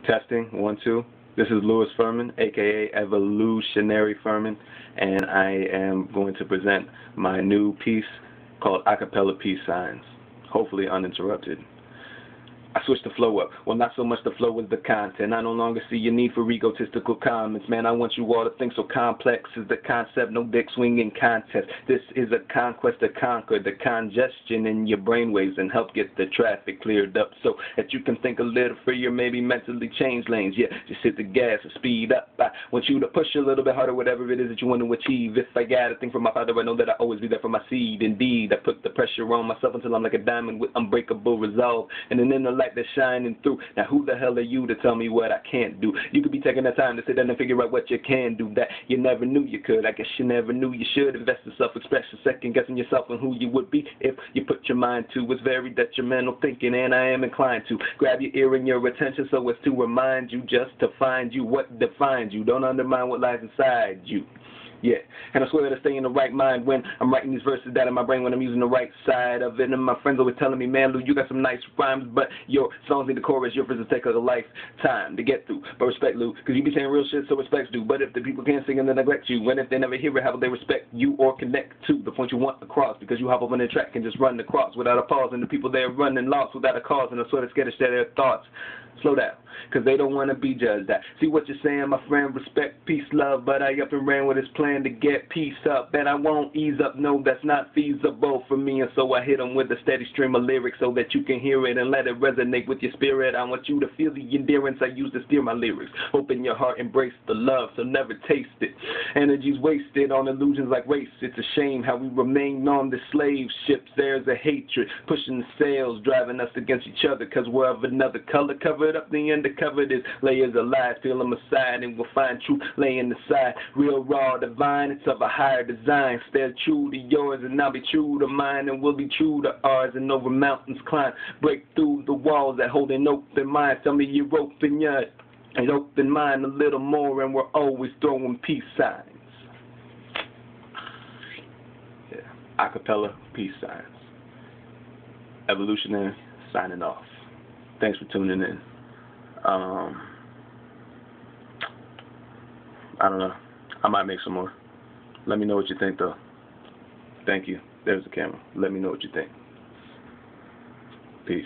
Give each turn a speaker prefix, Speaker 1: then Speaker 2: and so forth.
Speaker 1: Testing, 1, 2. This is Louis Furman, aka Evolutionary Furman, and I am going to present my new piece called Acapella Peace Signs, hopefully uninterrupted. I switched the flow up. Well, not so much the flow as the content. I no longer see your need for egotistical comments. Man, I want you all to think so complex is the concept, no dick swinging contest. This is a conquest to conquer the congestion in your brainwaves and help get the traffic cleared up so that you can think a little freer, maybe mentally change lanes. Yeah, just hit the gas and speed up. I want you to push a little bit harder, whatever it is that you want to achieve. If I got a thing from my father, I know that I always be there for my seed. Indeed, I put the pressure on myself until I'm like a diamond with unbreakable resolve and an inner light that's shining through. Now who the hell are you to tell me what I can't do? You could be taking the time to sit down and figure out what you can do that you never knew you could. I guess you never knew you should. Invest in self-expression, second guessing yourself and who you would be if you put your mind to. It's very detrimental thinking, and I am inclined to grab your ear and your attention so as to remind you just to find you what defines you. Don't undermine what lies inside you. Yeah, and I swear to stay in the right mind when I'm writing these verses that in my brain when I'm using the right side of it. And my friends always telling me, man, Lou, you got some nice rhymes, but your songs need the chorus. Your verses take a lifetime to get through. But respect, Lou, because you be saying real shit, so respect's due. But if the people can't sing and they neglect you, and if they never hear it, how will they respect you or connect to the point you want across? Because you hop up on the track and just run the cross without a pause, and the people there running lost without a cause, and I swear to scared to share their thoughts. Slow down, because they don't want to be judged. I see what you're saying, my friend, respect, peace, love, but I up and ran with his plan to get peace up, and I won't ease up, no, that's not feasible for me, and so I hit him with a steady stream of lyrics so that you can hear it and let it resonate with your spirit. I want you to feel the endurance I use to steer my lyrics. Open your heart, embrace the love, so never taste it. Energy's wasted on illusions like race. It's a shame how we remain on the slave ships. There's a hatred pushing the sails, driving us against each other, because we're of another color. Covered up the undercover, there's layers of lies. Peel them aside and we'll find truth laying aside. Real, raw, divine, it's of a higher design. Stay true to yours and I'll be true to mine, and we'll be true to ours, and over mountains climb. Break through the walls that hold an open mind. Tell me you're open yet, and open mind a little more, and we're always throwing peace signs. Yeah, acapella peace signs. Evolutionary signing off. Thanks for tuning in. I don't know. I might make some more. Let me know what you think, though. Thank you. There's the camera. Let me know what you think. Peace.